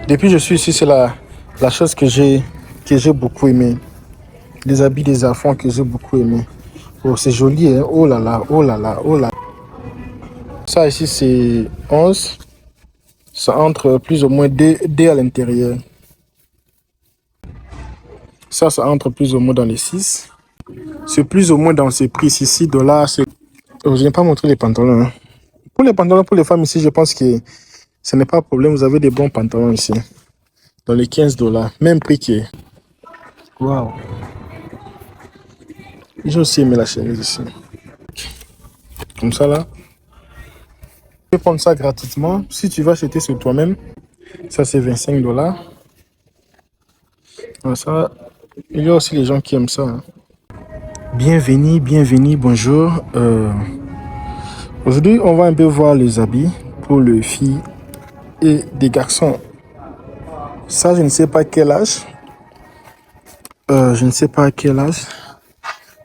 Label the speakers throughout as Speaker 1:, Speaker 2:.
Speaker 1: Depuis que je suis ici, c'est la chose que j'ai beaucoup aimé. Les habits des enfants que j'ai beaucoup aimé. Oh, c'est joli, hein? Oh là là, oh là là, oh là. Ça ici, c'est 11. Ça entre plus ou moins D à l'intérieur. Ça entre plus ou moins dans les 6. C'est plus ou moins dans ces prix ici. Dollars, c'est... Oh, je n'ai pas montré les pantalons. Hein. Pour les pantalons, pour les femmes ici, je pense que ce n'est pas un problème. Vous avez des bons pantalons ici. Dans les 15 dollars. Même prix qui est. Waouh. J'ai aussi aimé la chemise ici. Comme ça là. Tu peux prendre ça gratuitement. Si tu vas acheter sur toi-même, ça c'est 25 dollars. Ça, il y a aussi les gens qui aiment ça. Hein. Bienvenue, bienvenue, bonjour. Aujourd'hui, on va un peu voir les habits pour les filles et des garçons. Ça, je ne sais pas quel âge. Je ne sais pas à quel âge.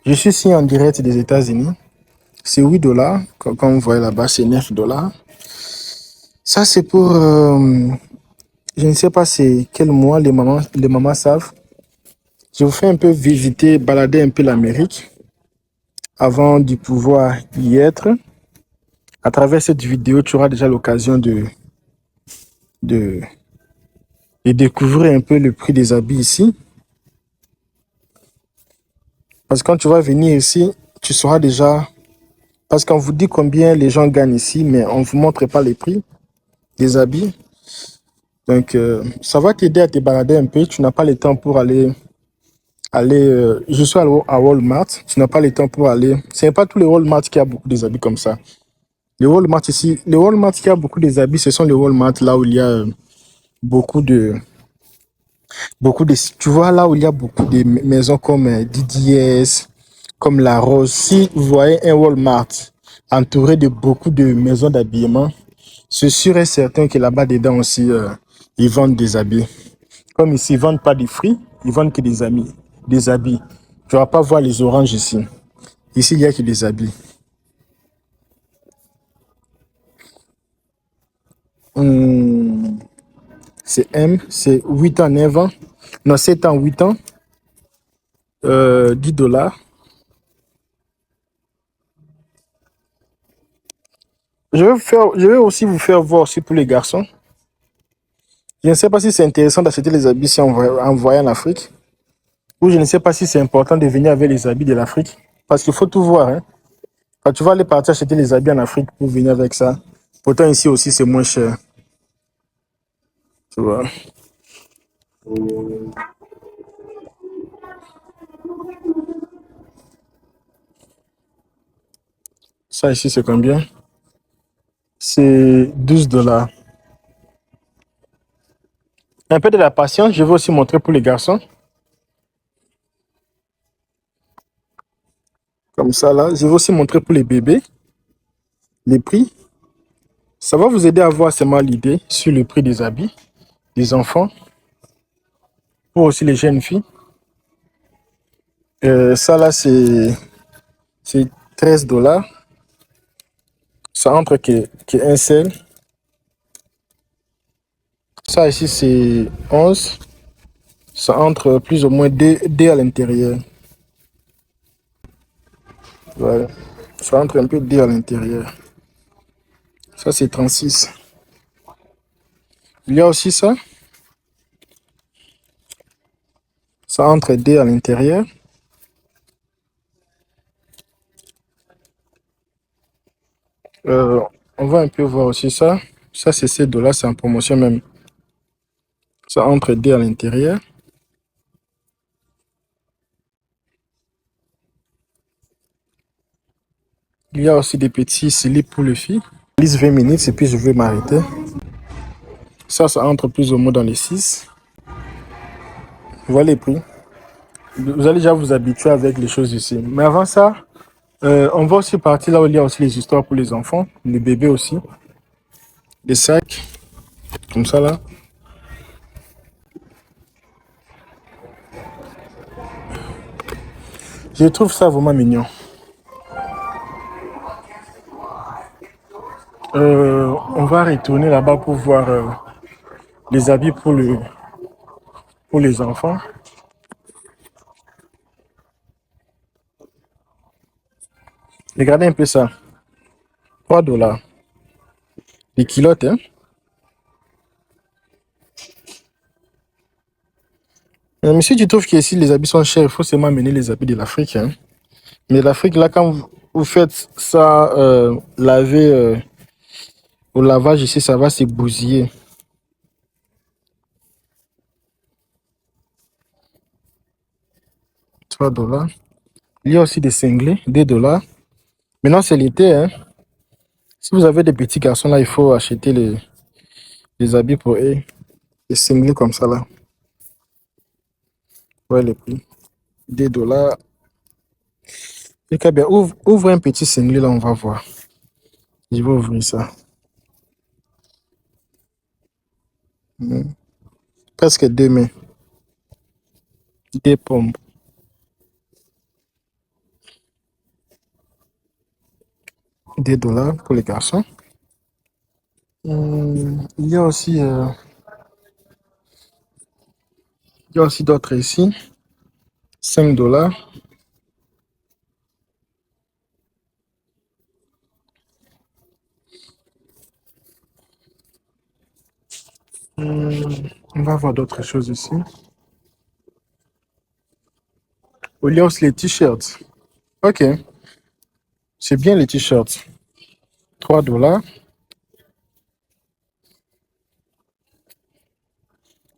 Speaker 1: Je suis ici en direct des États-Unis. C'est 8 dollars. Comme vous voyez là-bas, c'est 9 dollars. Ça, c'est pour... je ne sais pas c'est quel mois les mamans savent. Je vous fais un peu visiter, balader un peu l'Amérique avant de pouvoir y être. À travers cette vidéo, tu auras déjà l'occasion de découvrir un peu le prix des habits ici. Parce que quand tu vas venir ici, tu sauras déjà... Parce qu'on vous dit combien les gens gagnent ici, mais on ne vous montre pas les prix des habits. Donc, ça va t'aider à te balader un peu. Tu n'as pas le temps pour aller je suis à Walmart. Tu n'as pas le temps pour aller. Ce n'est pas tous les Walmart qui a beaucoup des habits comme ça. Les Walmart ici, les Walmart qui a beaucoup des habits, ce sont les Walmart là où il y a beaucoup de, tu vois là où il y a beaucoup de maisons comme DDS, comme La Rose. Si vous voyez un Walmart entouré de beaucoup de maisons d'habillement, c'est sûr et certain que là-bas dedans aussi, ils vendent des habits. Comme ici, ils ne vendent pas des fruits, ils vendent que des habits. Des habits. Tu ne vas pas voir les oranges ici. Ici, il n'y a que des habits. C'est M, c'est 8 ans, 9 ans. Non, 7 ans, 8 ans. 10 dollars. Je vais aussi vous faire voir aussi pour les garçons. Je ne sais pas si c'est intéressant d'acheter les habits si on voyage en Afrique. Ou je ne sais pas si c'est important de venir avec les habits de l'Afrique. Parce qu'il faut tout voir. Hein. Quand tu vas aller partir acheter les habits en Afrique pour venir avec ça. Pourtant ici aussi c'est moins cher. Tu vois. Ça ici c'est combien? C'est 12 dollars. Un peu de la patience, je vais aussi montrer pour les garçons. Comme ça là, je vais aussi montrer pour les bébés. Les prix. Ça va vous aider à avoir seulement l'idée sur le prix des habits des enfants. Pour aussi les jeunes filles. Ça là c'est 13 dollars. Ça entre qu'un seul. Ça ici c'est 11. Ça entre plus ou moins D à l'intérieur. Voilà. Ça entre un peu D à l'intérieur. Ça c'est 36. Il y a aussi ça. Ça entre D à l'intérieur. On va un peu voir aussi ça. Ça c'est 7 dollars, c'est en promotion même. Ça entre D à l'intérieur. Il y a aussi des petits slips pour les filles. 20 minutes et puis je vais m'arrêter. Ça entre plus ou moins dans les 6. Voilà les prix. Vous allez déjà vous habituer avec les choses ici. Mais avant ça, on va aussi partir là où il y a aussi les histoires pour les enfants, les bébés aussi. Des sacs, comme ça là. Je trouve ça vraiment mignon. On va retourner là-bas pour voir les habits pour les enfants. Regardez un peu ça. 3 $. Les culottes, hein. Monsieur, tu trouves qu'ici les habits sont chers, il faut seulement amener les habits de l'Afrique, hein. Mais l'Afrique, là, quand vous faites ça, laver au lavage ici, ça va se bousiller. 3 $. Il y a aussi des cinglés, 2 $. Maintenant, c'est l'été, hein. Si vous avez des petits garçons, là, il faut acheter les habits pour eux. Des cinglés comme ça, là. Ouais, les prix. 2 $. Et bien, ouvre un petit cinglé, là, on va voir. Je vais ouvrir ça. Presque 2 mains. Des pommes. 2 $ pour les garçons. Il y a aussi, d'autres ici. 5 $. On va voir d'autres choses ici. Il y a aussi les t-shirts. Ok. C'est bien les t-shirts. 3 $.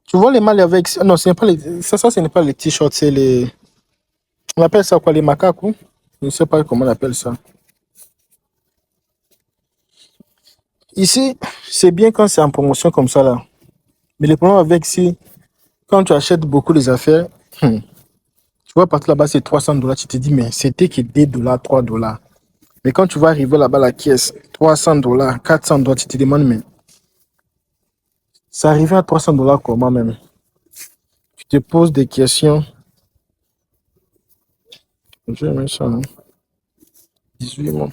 Speaker 1: Tu vois les malles avec. Non, ce n'est pas les. Ça, ce n'est pas les t-shirts, c'est les. On appelle ça quoi, les macaques? Je ne sais pas comment on appelle ça. Ici, c'est bien quand c'est en promotion comme ça là. Mais le problème avec si, quand tu achètes beaucoup les affaires, tu vois partir là-bas c'est 300 $, tu te dis mais c'était que 2 $, 3 $. Mais quand tu vas arriver là-bas la caisse, 300 $, 400 $, tu te demandes mais ça arrivait à 300 $ comment même? Tu te poses des questions. Je vais mettre ça, hein. 18 mois.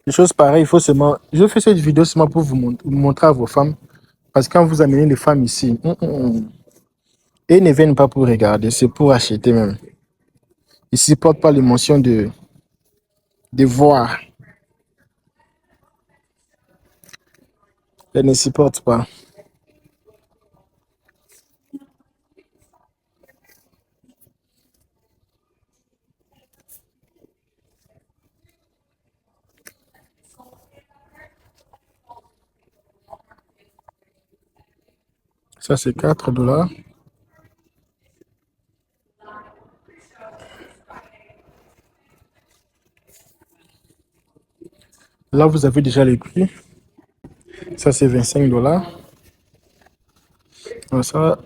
Speaker 1: Des choses pareilles, il faut seulement. Je fais cette vidéo seulement pour vous montrer à vos femmes. Parce que quand vous amenez les femmes ici, elles ne viennent pas pour regarder, c'est pour acheter même. Ils ne supportent pas l'émotion de voir. Elles ne supportent pas. Ça, c'est 4 $. Là, vous avez déjà les prix. Ça, c'est 25 $. Ça,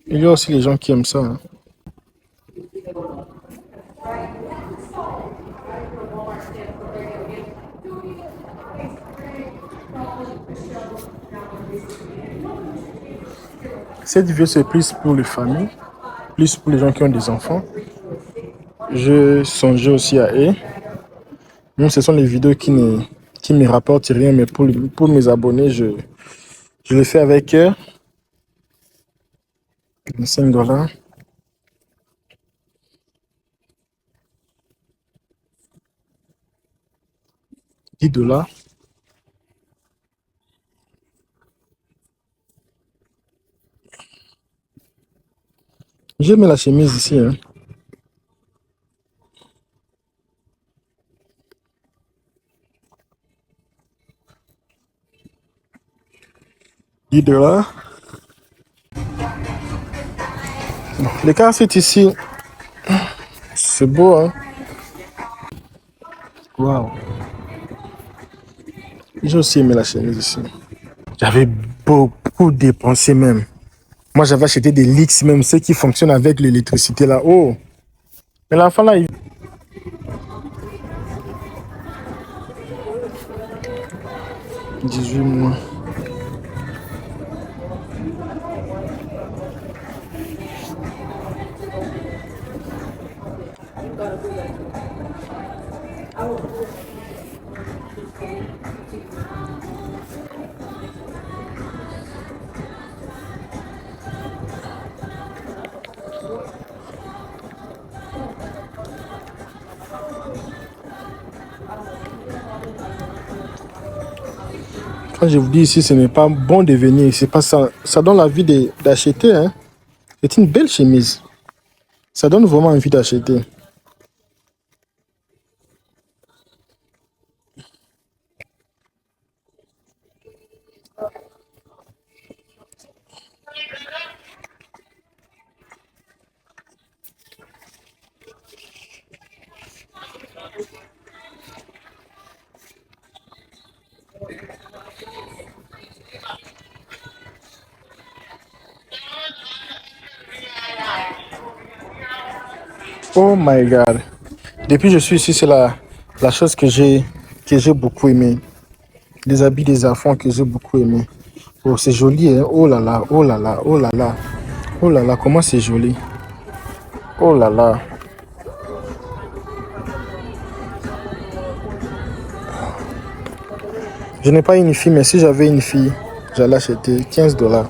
Speaker 1: il y a aussi les gens qui aiment ça, hein. Cette vidéo, c'est plus pour les familles, plus pour les gens qui ont des enfants. Je songeais aussi à eux. Nous, ce sont les vidéos qui me rapportent rien, mais pour mes abonnés, je le fais avec eux. 5 $. 10 $. J'ai mis la chemise ici, hein. 10 $. Les c'est ici, c'est beau, hein. Waouh. J'ai aussi aimé la chemise ici. J'avais beaucoup dépensé même. Moi, j'avais acheté des Lix, même ceux qui fonctionnent avec l'électricité là. Oh! Mais l'enfant là, 18 mois. Quand je vous dis ici, ce n'est pas bon de venir ici, parce que ça donne envie d'acheter. Hein. C'est une belle chemise. Ça donne vraiment envie d'acheter. Oh my God. Depuis que je suis ici, c'est la chose que j'ai beaucoup aimé. Les habits des enfants que j'ai beaucoup aimé. Oh, c'est joli, hein? Oh là là, oh là là, oh là là. Oh là là, comment c'est joli. Oh là là. Je n'ai pas une fille, mais si j'avais une fille, j'allais acheter 15 $.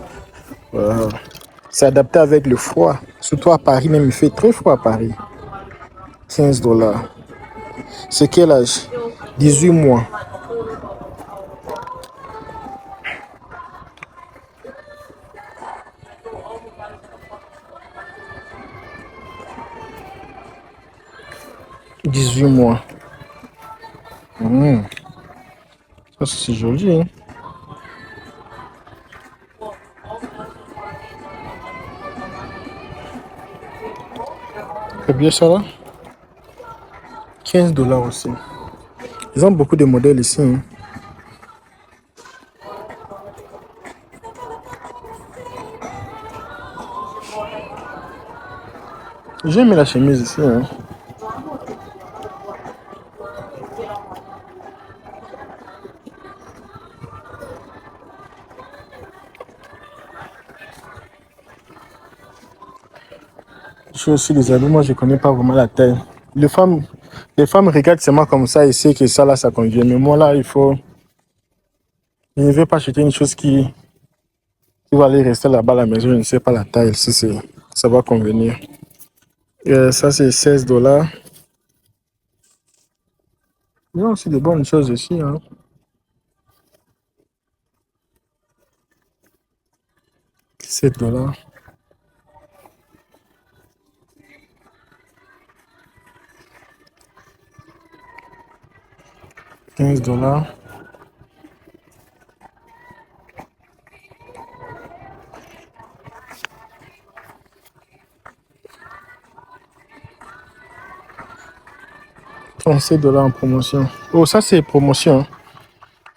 Speaker 1: C'est adapté avec le froid. Surtout à Paris, même il fait très froid à Paris. 15 $. C'est quel âge? 18 mois. Dix-huit mois. Ça, c'est joli. Hein? C'est bien ça là? 15 $ aussi. Ils ont beaucoup de modèles ici. Hein? J'ai mis la chemise ici. Hein? Je suis aussi des habits, moi je connais pas vraiment la taille. Les femmes regardent seulement comme ça et savent que ça là ça convient. Mais moi là, je ne vais pas acheter une chose qui va aller rester là-bas à la maison. Je ne sais pas la taille, si ça va convenir. Ça c'est 16 $. Il y a aussi de bonnes choses ici. Hein. $7. 15 $. $37 en promotion. Oh, ça c'est promotion. Hein.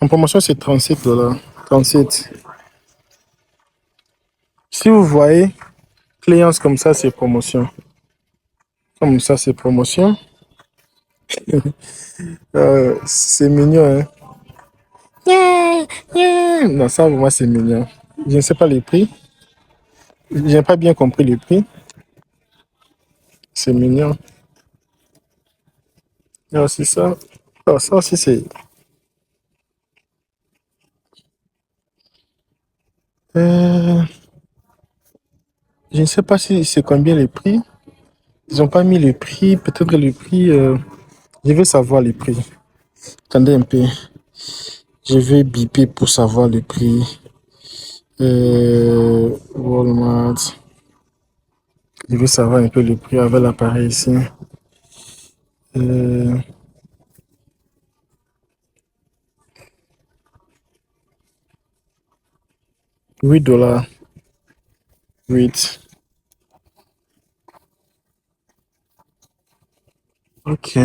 Speaker 1: En promotion, c'est 37 $. 37. Si vous voyez, clients comme ça, c'est promotion. Comme ça, c'est promotion. C'est mignon, hein. Non, ça, moi, c'est mignon. Je ne sais pas les prix. Je n'ai pas bien compris les prix. C'est mignon. Il y a aussi ça. Oh, ça aussi, c'est... je ne sais pas si c'est combien les prix. Ils n'ont pas mis le prix. Peut-être le prix... je vais savoir les prix. Attendez un peu. Je vais biper pour savoir le prix. Walmart. Je vais savoir un peu le prix avec l'appareil ici. 8 $. 8. Ok.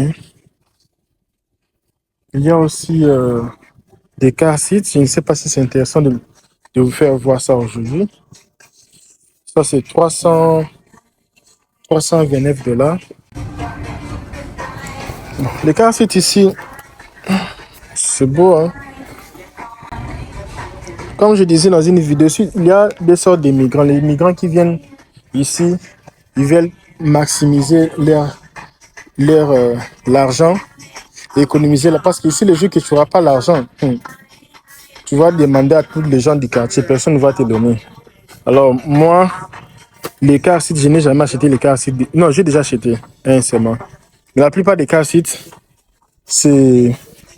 Speaker 1: Il y a aussi des car seats. Je ne sais pas si c'est intéressant de vous faire voir ça aujourd'hui. Ça, c'est 329 $. Les car seats ici, c'est beau. Hein? Comme je disais dans une vidéo, il y a des sortes de migrants. Les migrants qui viennent ici, ils veulent maximiser l'argent. économiser là. Parce que ici, le jour que tu n'auras pas l'argent, tu vas demander à tous les gens du quartier, personne ne va te donner. Alors, moi, les car sites, je n'ai jamais acheté les car sites. Non, j'ai déjà acheté un seulement. Mais la plupart des car sites, c'est.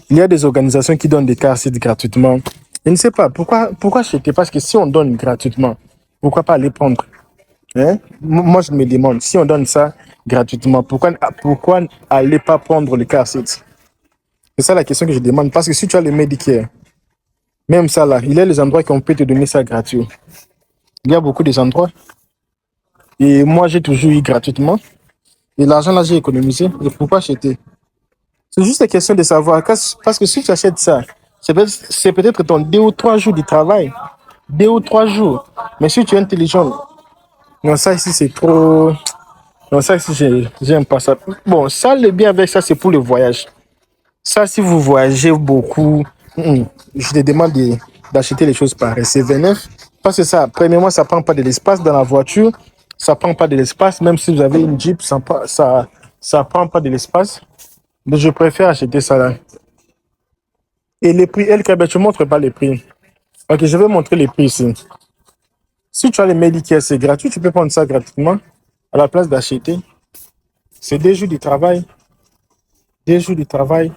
Speaker 1: Il y a des organisations qui donnent des car sites gratuitement. Je ne sais pas pourquoi acheter. Parce que si on donne gratuitement, pourquoi pas aller prendre? Hein? Moi, je me demande, si on donne ça gratuitement, pourquoi aller pas prendre le car seat? C'est ça la question que je demande. Parce que si tu as le Medicare, même ça là, il y a les endroits qu'on peut te donner ça gratuit. Il y a beaucoup d'endroits. Et moi, j'ai toujours eu gratuitement. Et l'argent là, j'ai économisé. Et pourquoi acheter? C'est juste une question de savoir. Parce que si tu achètes ça, c'est peut-être ton 2 ou 3 jours de travail. 2 ou 3 jours. Mais si tu es intelligent, non, ça ici, c'est trop. Non, ça ici, j'aime pas ça. Bon, ça, le bien avec ça, c'est pour le voyage. Ça, si vous voyagez beaucoup, je te demande d'acheter les choses pareilles. C'est 29. Parce que ça, premièrement, ça prend pas de l'espace dans la voiture. Ça prend pas de l'espace. Même si vous avez une Jeep, ça prend pas de l'espace. Donc, je préfère acheter ça là. Et les prix, elle, je ne montre pas les prix. Ok, je vais montrer les prix ici. Si tu as les Medicare, c'est gratuit. Tu peux prendre ça gratuitement à la place d'acheter. C'est 2 jours de travail. 2 jours de travail.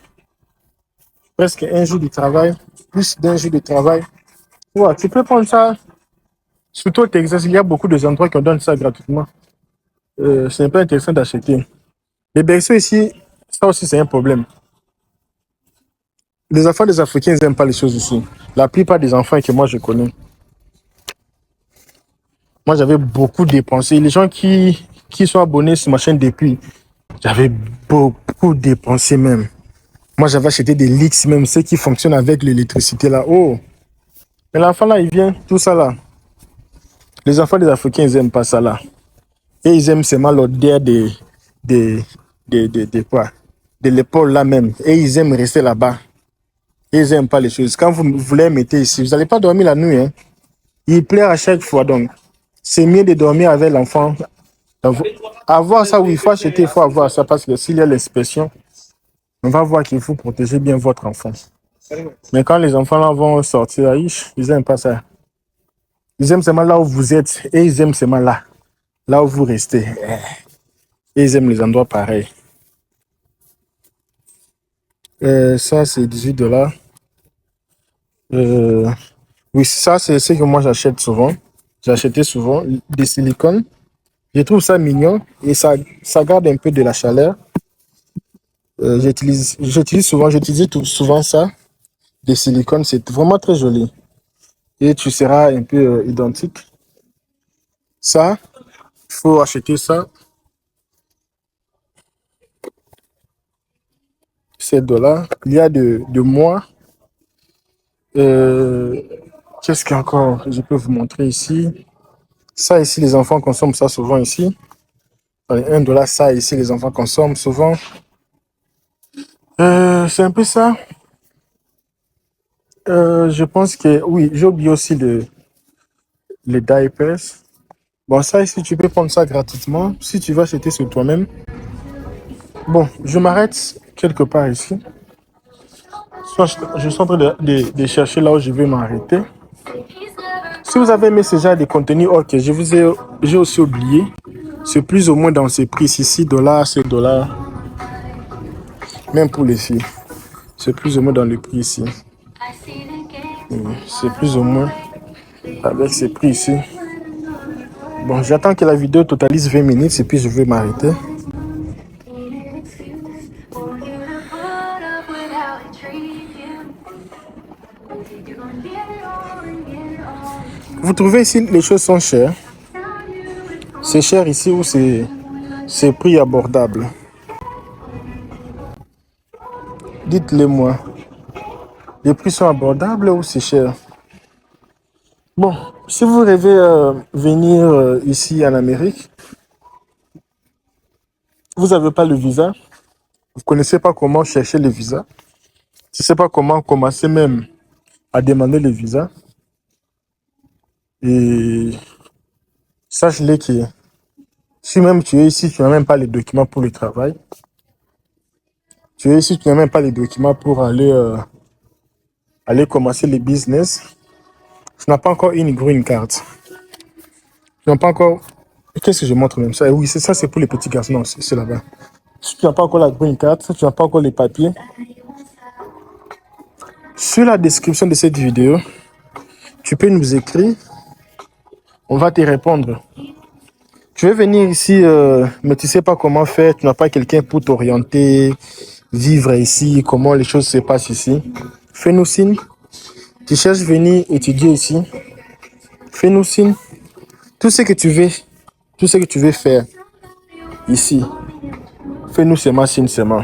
Speaker 1: Presque un jour de travail. Plus d'un jour de travail. Ouais, tu peux prendre ça. Surtout au Texas, il y a beaucoup d'endroits qui donnent ça gratuitement. Ce n'est pas intéressant d'acheter. Les berceaux ici, ça aussi, c'est un problème. Les enfants des Africains, ils n'aiment pas les choses ici. La plupart des enfants que moi, je connais. Moi, j'avais beaucoup dépensé. Les gens qui sont abonnés sur ma chaîne depuis, j'avais beaucoup dépensé même. Moi, j'avais acheté des leaks, même ceux qui fonctionnent avec l'électricité là. Oh! Mais l'enfant là, il vient, tout ça là. Les enfants des Africains, ils n'aiment pas ça là. Et ils aiment seulement l'odeur de, quoi? De l'épaule là même. Et ils aiment rester là-bas. Et ils n'aiment pas les choses. Quand vous voulez mettre ici, vous n'allez pas dormir la nuit. Hein? Il pleure à chaque fois. Donc, c'est mieux de dormir avec l'enfant. Avoir ça, oui, il faut acheter, il faut avoir ça. Parce que s'il y a l'inspection, on va voir qu'il faut protéger bien votre enfant. Mais quand les enfants là vont sortir, ils n'aiment pas ça. Ils aiment seulement là où vous êtes. Et ils aiment seulement là. Là où vous restez. Et ils aiment les endroits pareils. Ça, c'est 18 $. Oui, ça, c'est ce que moi j'achète souvent. J'achetais souvent des silicones. Je trouve ça mignon et ça garde un peu de la chaleur. J'utilise souvent ça, des silicones. C'est vraiment très joli. Et tu seras un peu identique. Ça, il faut acheter ça. 7 $. Il y a de moi. Qu'est-ce qu'encore je peux vous montrer ici? Ça ici, les enfants consomment ça souvent ici. 1 $, ça ici, les enfants consomment souvent. C'est un peu ça. Je pense que oui, j'ai oublié aussi les diapers. Bon, ça ici, tu peux prendre ça gratuitement si tu vas acheter sur toi-même. Bon, je m'arrête quelque part ici. Je suis en train de chercher là où je vais m'arrêter. Si vous avez aimé ce genre de contenu, ok, j'ai aussi oublié. C'est plus ou moins dans ces prix ici, 6 $, 7 $. Même pour les filles. C'est plus ou moins dans le prix ici. C'est plus ou moins avec ces prix ici. Bon, j'attends que la vidéo totalise 20 minutes et puis je vais m'arrêter. Vous trouvez ici les choses sont chères? C'est cher ici ou c'est prix abordable? Dites-le moi. Les prix sont abordables ou c'est cher? Bon, si vous rêvez venir ici en Amérique, vous n'avez pas le visa, vous ne connaissez pas comment chercher le visa, je ne sais pas comment commencer même à demander le visa. Et sache-le que si même tu es ici, tu n'as même pas les documents pour le travail, Tu veux, si tu n'as même pas les documents pour aller commencer le business, tu n'as pas encore une green card. Tu n'as pas encore... Qu'est-ce que je montre même ça? Oui, c'est ça, c'est pour les petits garçons. Non, c'est là-bas. Si tu n'as pas encore la green card, si tu n'as pas encore les papiers, sur la description de cette vidéo, tu peux nous écrire. On va te répondre. Tu veux venir ici, mais tu ne sais pas comment faire, tu n'as pas quelqu'un pour t'orienter, vivre ici, comment les choses se passent ici. Fais-nous signe. Tu cherches venir étudier ici. Fais-nous signe. Tout ce que tu veux, tout ce que tu veux faire ici, fais-nous seulement signe seulement.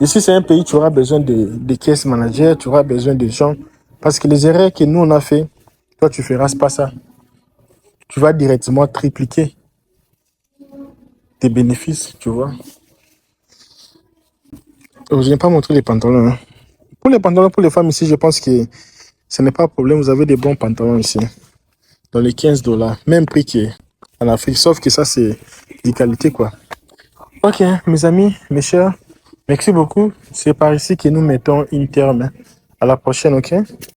Speaker 1: Ici, c'est un pays, tu auras besoin de caisse manager, tu auras besoin de gens. Parce que les erreurs que nous, on a fait, toi, tu ne feras pas ça. Tu vas directement tripliquer tes bénéfices, tu vois. Oh, je n'ai pas montré les pantalons. Hein. Pour les pantalons, pour les femmes ici, je pense que ce n'est pas un problème. Vous avez des bons pantalons ici. Dans les $15. Même prix qu'en Afrique. Sauf que ça, c'est de qualité, quoi. Ok, mes amis, mes chers, merci beaucoup. C'est par ici que nous mettons une terme. À la prochaine, ok?